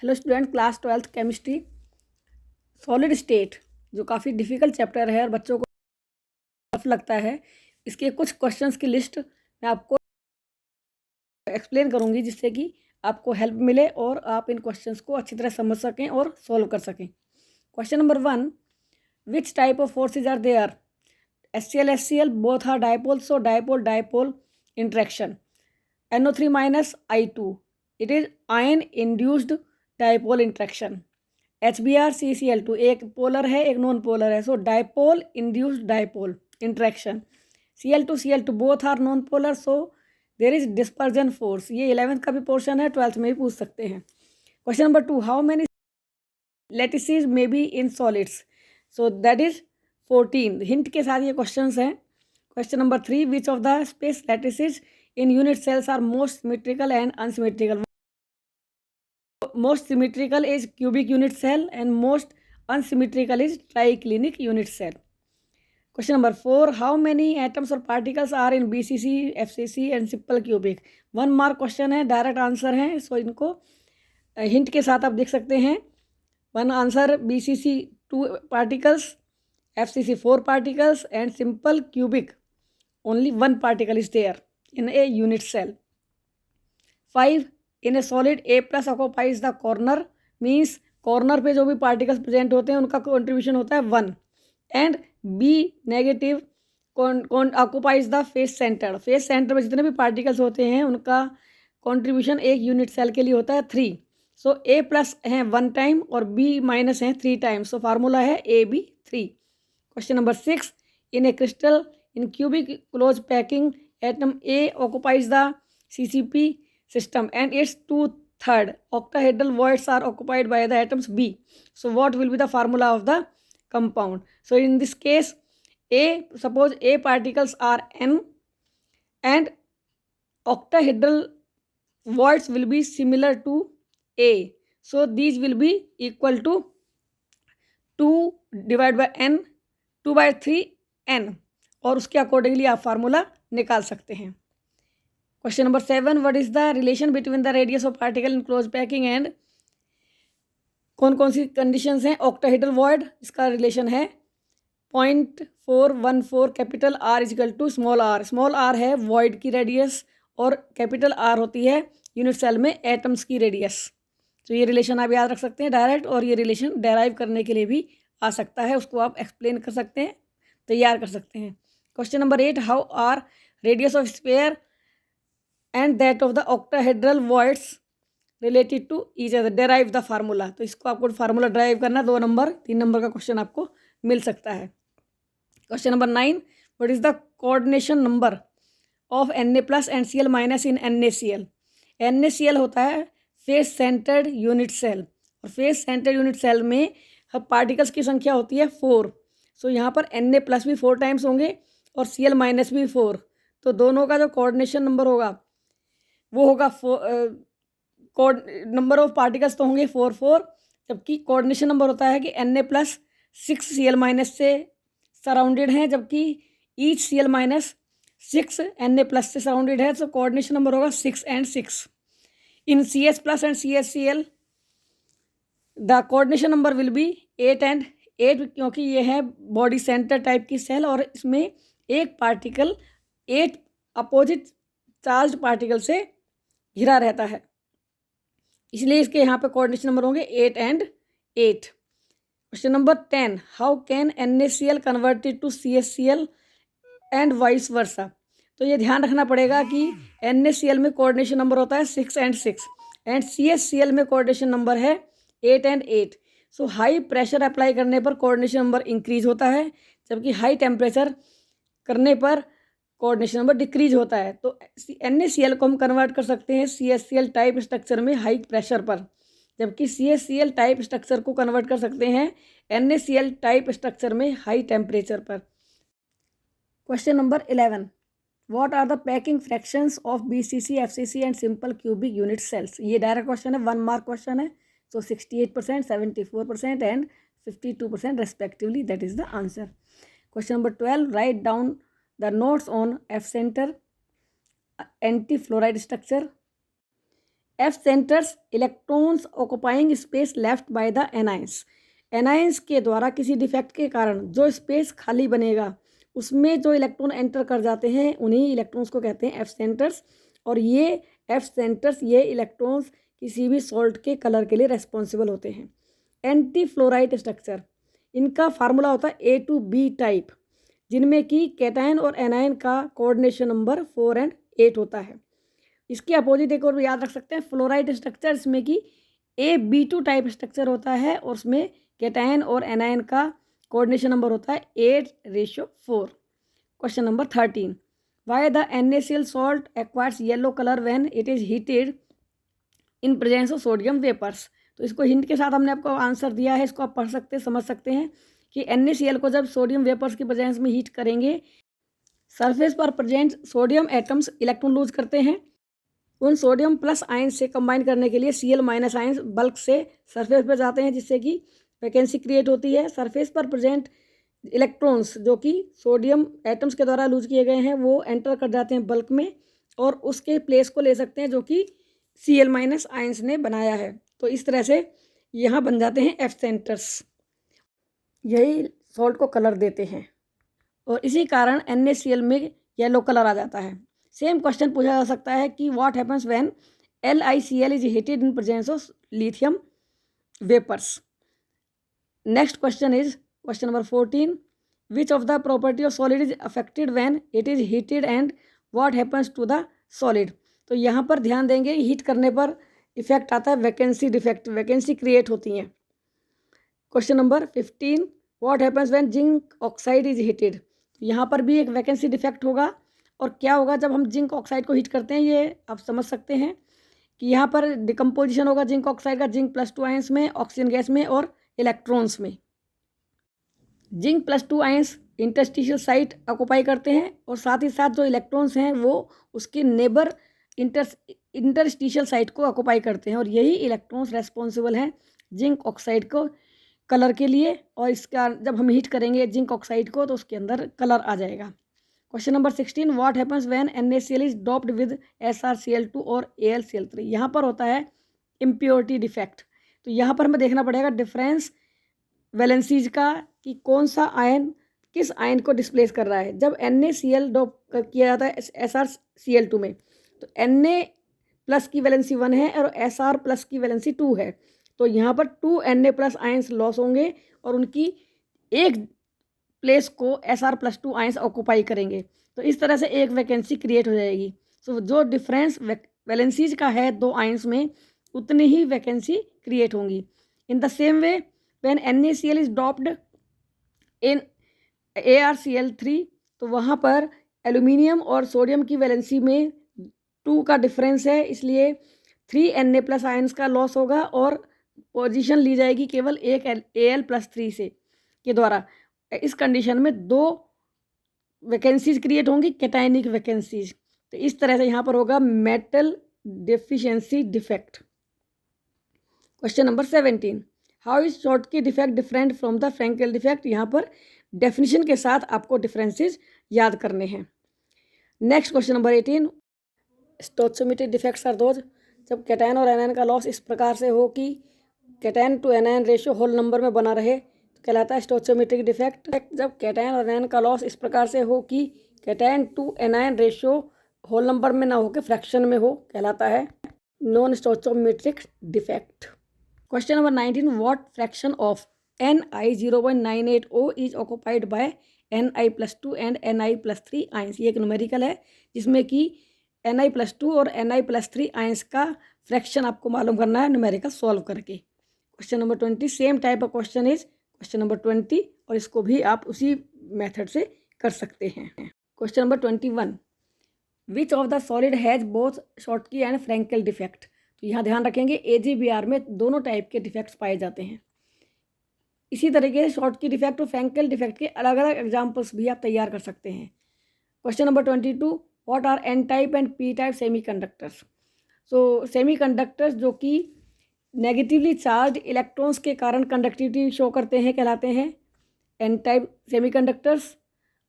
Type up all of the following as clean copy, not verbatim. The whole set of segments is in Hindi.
Hello student, class 12th chemistry solid state जो काफ़ी डिफ़िकल्ट चैप्टर है और बच्चों को टफ लगता है। इसके कुछ क्वेश्चंस की लिस्ट मैं आपको एक्सप्लेन करूंगी जिससे कि आपको हेल्प मिले और आप इन क्वेश्चंस को अच्छी तरह समझ सकें और सॉल्व कर सकें। Question number 1, which type of forces are there? HCl both are dipole, so dipole dipole interaction. NO3 minus I2, it is ion induced dipole interaction. HBr CCl2 एक पोलर है एक नॉन पोलर है, so dipole induced dipole interaction. Cl2 both are non polar, so there is dispersion force. ये 11th का भी पोर्शन है, 12th में भी पूछ सकते हैं। Question number 2, how many lattices may be in solids? So that is 14। Hint के साथ ये क्वेश्चंस हैं। Question number 3, which of the space lattices in unit cells are most symmetrical and unsymmetrical? Most symmetrical is cubic unit cell and most unsymmetrical is triclinic unit cell. Question number 4, how many atoms or particles are in BCC, FCC and simple cubic? 1 mark question है, डायरेक्ट आंसर है, सो इनको हिंट के साथ आप देख सकते हैं। 1 answer BCC 2 particles, FCC 4 particles and simple cubic only 1 particle is there in a unit cell. 5, in a solid A plus occupies the corner, means corner पे जो भी पार्टिकल्स प्रेजेंट होते हैं उनका कंट्रीब्यूशन होता है 1, and B negative occupies the face centre. Face centre में जितने भी पार्टिकल्स होते हैं उनका कंट्रीब्यूशन एक यूनिट सेल के लिए होता है 3। सो A प्लस है 1 टाइम और B माइनस है 3 टाइम, सो फार्मूला है AB3। Question number 6, in A crystal in cubic close packing atom A occupies the CCP system and its 2/3 octahedral voids are occupied by the atoms B. So what will be the formula of the compound? So in this case, suppose A particles are N and octahedral voids will be similar to A. So these will be equal to 2 divided by N, 2/3 N, और उसके अकॉर्डिंगली आप फार्मूला निकाल सकते हैं। Question number 7, what is the relation between the radius of particle in close packing and कौन कौन सी कंडीशंस हैं? ऑक्टाहेड्रल वॉइड, इसका रिलेशन है 0.414 capital R equal to small r। Small r है वॉइड की रेडियस और कैपिटल R होती है यूनिट सेल में एटम्स की रेडियस। तो ये रिलेशन आप याद रख सकते हैं डायरेक्ट, और ये रिलेशन डेराइव करने के लिए भी आ सकता है, उसको आप एक्सप्लेन कर सकते हैं, तैयार कर सकते हैं। Question number 8, how are radius of sphere and that of the octahedral voids related to each other? derive the formula। तो इसको आपको फार्मूला ड्राइव करना, 2 नंबर 3 नंबर का क्वेश्चन आपको मिल सकता है। Question number 9, what is the coordination number of Na plus and Cl minus in NaCl? NaCl होता है फेस सेंटर्ड यूनिट सेल, और फेस सेंटर्ड यूनिट सेल में पार्टिकल्स की संख्या होती है 4। सो यहाँ पर Na प्लस भी 4 टाइम्स होंगे और Cl माइनस भी 4, तो दोनों का जो कोऑर्डिनेशन नंबर होगा वो होगा नंबर ऑफ पार्टिकल्स तो होंगे 4, जबकि कोऑर्डिनेशन नंबर होता है कि Na प्लस 6 Cl माइनस से सराउंडेड हैं, जबकि each Cl minus 6 Na plus से सराउंडेड है, तो कोऑर्डिनेशन नंबर होगा 6 and 6। In CS plus and CSCl the coordination number will be 8 and 8, क्योंकि ये है बॉडी सेंटर टाइप की सेल और इसमें एक पार्टिकल 8 अपोजिट चार्ज पार्टिकल से घिरा रहता है, इसलिए इसके यहाँ पे कोऑर्डिनेशन नंबर होंगे 8 and 8। Question number 10, how can NaCl converted to CSCl and vice versa? तो ये ध्यान रखना पड़ेगा कि NaCl में कोऑर्डिनेशन नंबर होता है 6 and 6 एंड CSCl में कोऑर्डिनेशन नंबर है 8 and 8। So high pressure apply करने पर कोऑर्डिनेशन नंबर इंक्रीज होता है, जबकि हाई टेम्परेचर करने पर कोऑर्डिनेशन नंबर डिक्रीज होता है। तो NaCl को हम कन्वर्ट कर सकते हैं CSCl टाइप स्ट्रक्चर में हाई प्रेशर पर, जबकि CSCl टाइप स्ट्रक्चर को कन्वर्ट कर सकते हैं NaCl टाइप स्ट्रक्चर में हाई टेम्परेचर पर। Question number 11, what are the packing fractions of BCC, FCC and simple cubic unit cells? ये डायरेक्ट क्वेश्चन है, 1 मार्क क्वेश्चन है, so 68%, 74% and 52% respectively, that is the answer. Question number 12, write down the notes on F center anti-fluoride structure. F centers electrons occupying space left by the anions. Anions के द्वारा किसी डिफेक्ट के कारण जो स्पेस खाली बनेगा उसमें जो इलेक्ट्रॉन एंटर कर जाते हैं उन्हीं इलेक्ट्रॉन्स को कहते हैं एफ सेंटर्स। और ये एफ सेंटर्स ये इलेक्ट्रॉन्स किसी भी सॉल्ट के कलर के लिए रेस्पॉन्सिबल होते हैं। एंटी फ्लोराइड स्ट्रक्चर, इनका फार्मूला होता है A2B टाइप, जिनमें कि कैटायन और एनायन का कोऑर्डिनेशन नंबर 4 और 8 होता है। इसके अपोजिट एक और याद रख सकते हैं फ्लोराइड स्ट्रक्चर, इसमें कि AB2 टाइप स्ट्रक्चर होता है और उसमें कैटायन और एनायन का कोऑर्डिनेशन नंबर होता है 8:4। Question number 13, why the NaCl salt acquires yellow colour when it is heated in presence of sodium vapours. तो इसको हिंट के साथ हमने आपको आंसर दिया है, इसको आप पढ़ सकते हैं, समझ सकते हैं कि NaCl को जब सोडियम वेपर्स की प्रेजेंस में हीट करेंगे, सरफेस पर present sodium atoms electron lose करते हैं। उन सोडियम प्लस आयन से कंबाइन करने के लिए Cl माइनस आयन बल्क से सरफेस पर जाते हैं, जिससे कि वैकेंसी क्रिएट होती है। सरफेस पर प्रेजेंट इलेक्ट्रॉन्स जो कि सोडियम एटम्स के द्वारा लूज किए गए हैं वो एंटर कर जाते हैं बल्क में और उसके प्लेस को ले सकते हैं जो कि Cl माइनस आयंस ने बनाया है। तो इस तरह से यहाँ बन जाते हैं एफ सेंटर्स, यही सॉल्ट को कलर देते हैं और इसी कारण NaCl में येलो कलर आ जाता है। सेम क्वेश्चन पूछा जा सकता है कि what happens when LiCl is heated in presence of lithium vapours. Next question is question number 14, which of the property of solid is affected when it is heated and what happens to the solid. तो यहाँ पर ध्यान देंगे, हीट करने पर इफेक्ट आता है वैकेंसी डिफेक्ट, वैकेंसी क्रिएट होती हैं। Question number 15, what happens when zinc oxide is heated. यहाँ पर भी एक वैकेंसी डिफेक्ट होगा और क्या होगा जब हम जिंक ऑक्साइड को हीट करते हैं, ये आप समझ सकते हैं कि यहाँ पर डिकम्पोजिशन होगा जिंक ऑक्साइड का जिंक +2 आयंस में, ऑक्सीजन गैस में और इलेक्ट्रॉन्स में। Zinc +2 ions interstitial site occupy करते हैं और साथ ही साथ जो इलेक्ट्रॉन्स हैं वो उसके नेबर इंटरस्टिशियल साइट को ऑक्यूपाई करते हैं और यही इलेक्ट्रॉन्स रेस्पॉन्सिबल हैं जिंक ऑक्साइड को कलर के लिए। और इसका जब हम हीट करेंगे जिंक ऑक्साइड को तो उसके अंदर कलर आ जाएगा। Question number 16, what happens when NaCl is doped with SrCl2 और AlCl3। यहाँ पर होता है इम्प्योरिटी डिफेक्ट। तो यहाँ पर हमें देखना पड़ेगा डिफरेंस वैलेंसीज का कि कौन सा आयन किस आयन को डिस्प्लेस कर रहा है। जब NaCl डॉप किया जाता है SrCl2 में तो Na+ की वैलेंसी 1 है और Sr+ की वैलेंसी 2 है। तो यहाँ पर 2Na+ आयंस लॉस होंगे और उनकी एक प्लेस को Sr+2 आयंस ऑक्यूपाई करेंगे। तो इस तरह से एक वैकेंसी क्रिएट हो जाएगी। सो जो डिफरेंस वैलेंसीज का है दो आयंस में उतनी ही वैकेंसी क्रिएट होंगी। In the same way when NaCl is doped in ArCl3 तो वहाँ पर एल्यूमिनियम और सोडियम की वैलेंसी में 2 का डिफरेंस है, इसलिए 3Na+ आयंस का लॉस होगा और पोजीशन ली जाएगी केवल एक Al+3 से के द्वारा। इस कंडीशन में 2 वैकेंसीज क्रिएट होंगी, कैटायनिक वैकेंसीज। तो इस तरह से यहाँ पर होगा metal deficiency defect. Question number 17, how is Schottky defect different from the Frenkel defect. यहाँ पर डेफिनेशन के साथ आपको डिफरेंसेस याद करने हैं। Next question number 18, stoichiometric defects are those जब कैटायन और एनायन का लॉस इस प्रकार से हो कि cation to anion ratio whole number में बना रहे तो कहलाता है स्टोइचोमेट्रिक डिफेक्ट। जब कैटायन और एनायन का लॉस इस प्रकार से हो कि cation to anion ratio whole number में ना हो के फ्रैक्शन में हो कहलाता है non stoichiometric defect. Question number 19, what fraction of Ni0.980 is occupied by Ni+2 and Ni+3 ions. ये एक न्यूमेरिकल है जिसमें कि Ni+2 और Ni+3 आयंस का फ्रैक्शन आपको मालूम करना है न्यूमेरिकल सॉल्व करके। Question number 20, same type of question is question number 20 और इसको भी आप उसी मेथड से कर सकते हैं। Question number 21, which of the solid has both Schottky and Frenkel defect. तो यहाँ ध्यान रखेंगे AgBr में दोनों टाइप के डिफेक्ट्स पाए जाते हैं। इसी तरीके से शॉर्टकी डिफेक्ट और फ्रैंकेल डिफेक्ट के अलग अलग एग्जाम्पल्स भी आप तैयार कर सकते हैं। Question number 22, what are N type and P type semiconductors. So semiconductors जो कि नेगेटिवली चार्ज इलेक्ट्रॉन्स के कारण कंडक्टिविटी शो करते हैं कहलाते हैं N टाइप सेमीकंडक्टर्स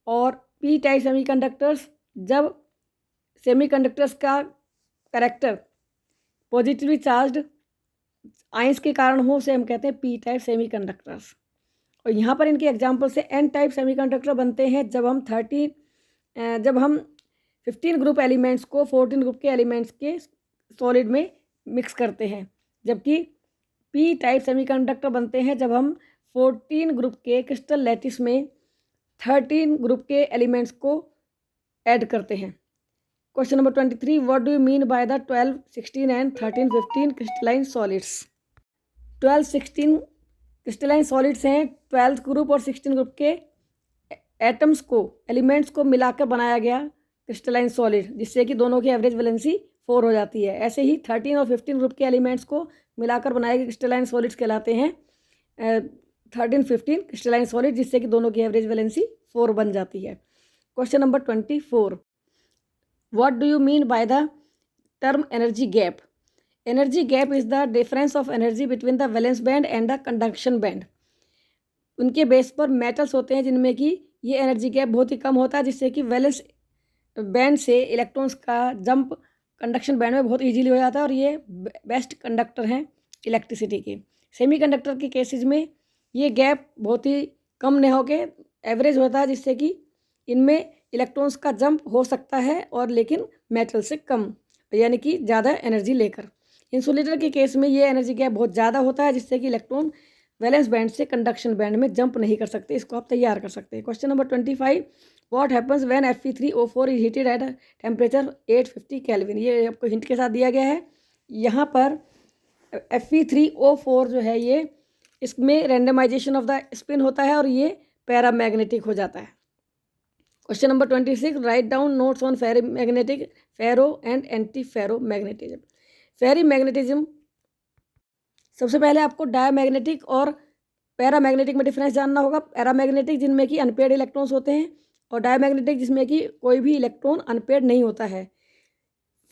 और P टाइप सेमीकंडक्टर्स जब सेमीकंडक्टर्स का कैरेक्टर पॉजिटिवली चार्ज्ड आयंस के कारण हो उसे हम कहते हैं पी टाइप सेमीकंडक्टर्स। और यहाँ पर इनके एग्जांपल से एन टाइप सेमीकंडक्टर बनते हैं जब हम 15 ग्रुप एलिमेंट्स को 14 ग्रुप के एलिमेंट्स के सॉलिड में मिक्स करते हैं, जबकि पी टाइप सेमीकंडक्टर बनते हैं जब हम 14 ग्रुप के क्रिस्टल लैटिस में 13 ग्रुप के एलिमेंट्स को ऐड करते हैं। Question number 23, what do you mean by the 12, 16 and 13, 15 crystalline solids. 12, 16 crystalline solids हैं 12th ग्रुप और 16 ग्रुप के एटम्स को, एलिमेंट्स को मिलाकर बनाया गया क्रिस्टलाइन सॉलिड, जिससे कि दोनों की एवरेज वैलेंसी 4 हो जाती है। ऐसे ही 13 और 15 ग्रुप के एलिमेंट्स को मिलाकर बनाए गए क्रिस्टलाइन सॉलिड्स कहलाते हैं 13, 15 क्रिस्टलाइन सॉलिड, जिससे कि दोनों की एवरेज वैलेंसी 4 बन जाती है। Question number 24, what do you mean by the term energy gap. Energy gap is the difference of energy between the valence band and the conduction band. उनके बेस पर मेटल्स होते हैं जिनमें कि ये एनर्जी गैप बहुत ही कम होता है, जिससे कि वैलेंस बैंड से इलेक्ट्रॉन्स का जंप कंडक्शन बैंड में बहुत इजीली हो जाता है और ये बेस्ट कंडक्टर हैं इलेक्ट्रिसिटी के। सेमीकंडक्टर के केसेस में ये गैप बहुत ही कम न होके एवरेज होता है, जिससे कि इनमें इलेक्ट्रॉन्स का जंप हो सकता है और लेकिन मेटल से कम, यानी कि ज़्यादा एनर्जी लेकर। इंसुलेटर के केस में ये एनर्जी गैप बहुत ज़्यादा होता है, जिससे कि इलेक्ट्रॉन वैलेंस बैंड से कंडक्शन बैंड में जंप नहीं कर सकते। इसको आप तैयार कर सकते हैं। Question number 25, what happens when Fe3O4 is heated at temperature 850 kelvin. ये आपको हिंट के साथ दिया गया है। यहाँ पर Fe3O4 जो है ये, इसमें रेंडमाइजेशन ऑफ द स्पिन होता है और ये पैरामैग्नेटिक हो जाता है। Question number 26, right down notes on ferromagnetic, ferro and anti ferromagnetism. Ferrimagnetism, सबसे पहले आपको डायमैग्नेटिक और पैरामैग्नेटिक में डिफरेंस जानना होगा। पैरामैग्नेटिक जिनमें कि अनपेड इलेक्ट्रॉन्स होते हैं और डायमैग्नेटिक जिसमें कि कोई भी इलेक्ट्रॉन अनपेड नहीं होता है।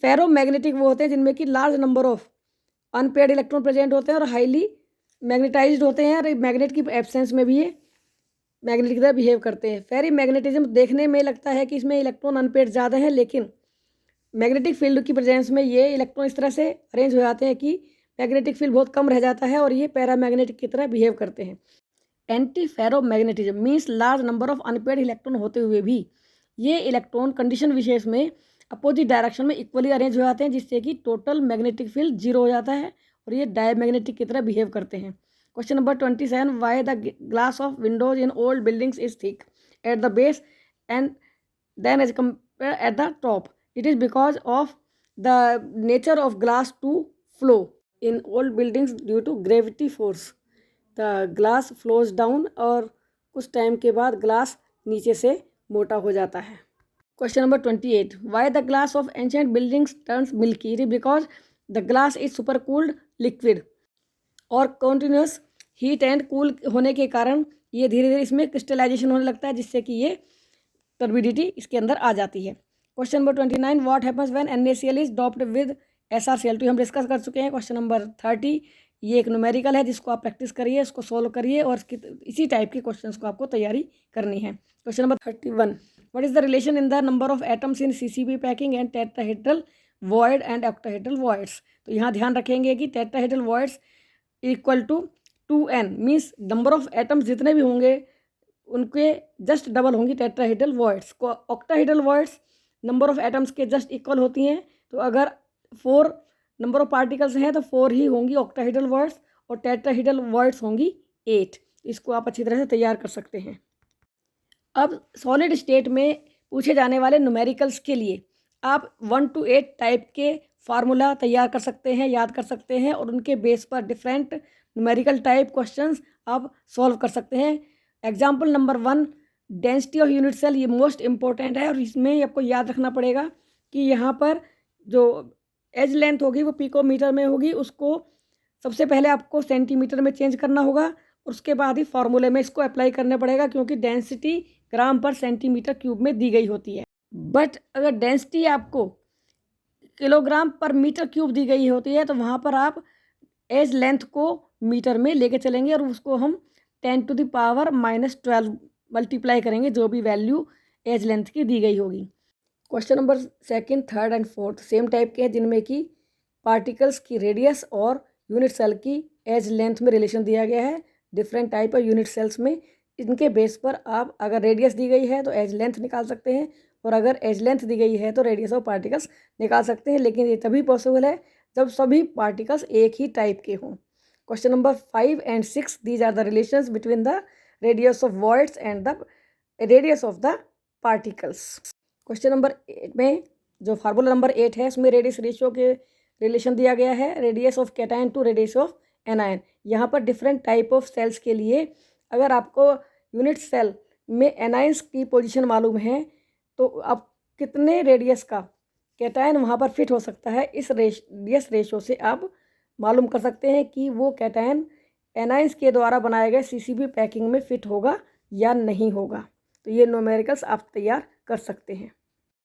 फेरोमैग्नेटिक वो होते हैं जिनमें कि large number of unpaired electron present होते हैं और हाईली मैग्नेटाइज्ड होते हैं और मैग्नेट की एब्सेंस में भी ये मैग्नेट की तरह बिहेव करते हैं। फेरीमैग्नेटिज्म देखने में लगता है कि इसमें इलेक्ट्रॉन अनपेड ज़्यादा है, लेकिन मैग्नेटिक फील्ड की प्रेजेंस में ये इलेक्ट्रॉन इस तरह से अरेंज हो जाते हैं कि मैग्नेटिक फील्ड बहुत कम रह जाता है और ये पैरामैग्नेटिक की तरह बिहेव करते हैं। Anti ferromagnetism means large number of unpaired electron होते हुए भी ये इलेक्ट्रॉन कंडीशन विशेष में अपोजिट डायरेक्शन में इक्वली अरेंज हो जाते हैं, जिससे कि टोटल मैग्नेटिक फील्ड 0 हो जाता है और ये डायमैग्नेटिक की तरह बिहेव करते हैं। Question number 27, why the glass of windows in old buildings is thick at the base and then as compare at the top. It is because of the nature of glass to flow in old buildings due to gravity force. The glass flows down और कुछ टाइम के बाद ग्लास नीचे से मोटा हो जाता है। Question number 28, why the glass of ancient buildings turns milky? It is because the glass is super cooled liquid और continuous heat and cool होने के कारण ये धीरे धीरे इसमें क्रिस्टलाइजेशन होने लगता है, जिससे कि ये टर्बिडिटी इसके अंदर आ जाती है। Question number 29, what happens when NaCl is doped with SrCl2। हम डिस्कस कर चुके हैं। क्वेश्चन नंबर 30, ये एक न्यूमेरिकल है जिसको आप प्रैक्टिस करिए, इसको सॉल्व करिए और इसी टाइप के क्वेश्चंस को आपको तैयारी करनी है। Question number 31, what is the relation in the number of atoms in CCP packing and tetrahedral void and octahedral voids. तो यहाँ ध्यान रखेंगे कि tetrahedral voids equal to 2n means number of atoms जितने भी होंगे उनके जस्ट डबल होंगी tetrahedral voids. Octahedral voids number of atoms के जस्ट इक्वल होती हैं, तो अगर 4 नंबर ऑफ पार्टिकल्स हैं तो 4 ही होंगी ऑक्टाहेड्रल वॉइड्स और टेट्राहेड्रल वॉइड्स होंगी 8। इसको आप अच्छी तरह से तैयार कर सकते हैं। अब सॉलिड स्टेट में पूछे जाने वाले न्यूमेरिकल्स के लिए आप 1 to 8 टाइप के फार्मूला तैयार कर सकते हैं, याद कर सकते हैं और उनके बेस पर डिफरेंट न्यूमेरिकल टाइप क्वेश्चंस आप सॉल्व कर सकते हैं। Example number 1, density of unit cell, ये मोस्ट इंपॉर्टेंट है और इसमें आपको याद रखना पड़ेगा कि यहाँ पर जो एज लेंथ होगी वो पिकोमीटर में होगी, उसको सबसे पहले आपको सेंटीमीटर में चेंज करना होगा और उसके बाद ही फार्मूले में इसको अप्लाई करना पड़ेगा, क्योंकि डेंसिटी ग्राम पर सेंटीमीटर क्यूब में दी गई होती है। बट अगर डेंसिटी आपको किलोग्राम पर मीटर क्यूब दी गई होती है तो वहाँ पर आप एज लेंथ को मीटर में लेके चलेंगे और उसको हम 10⁻⁻12 मल्टीप्लाई करेंगे, जो भी वैल्यू एज लेंथ की दी गई होगी। Question number 2nd, 3rd and 4th same type के हैं, जिनमें कि पार्टिकल्स की रेडियस और यूनिट सेल की एज लेंथ में रिलेशन दिया गया है। Different type of unit cells में इनके बेस पर आप अगर रेडियस दी गई है तो एज लेंथ निकाल सकते हैं, और अगर एज लेंथ दी गई है तो रेडियस ऑफ पार्टिकल्स निकाल सकते हैं, लेकिन ये तभी पॉसिबल है जब सभी पार्टिकल्स एक ही टाइप के हों। Question number 5 and 6, these are the relations between the radius of voids and the radius of the particles. Question number 8 में जो फार्मूला नंबर 8 है उसमें रेडियस रेशियो के रिलेशन दिया गया है, radius of cation to radius of anion. यहाँ पर डिफरेंट टाइप ऑफ सेल्स के लिए अगर आपको यूनिट सेल में एनायंस की पोजीशन मालूम है तो आप कितने रेडियस का कैटायन वहाँ पर फिट हो सकता है, इस रेडियस रेशियो से आप मालूम कर सकते हैं कि वो कैटायन एनायंस के द्वारा बनाए गए CCB पैकिंग में फिट होगा या नहीं होगा। तो ये न्यूमेरिकल्स आप तैयार कर सकते हैं।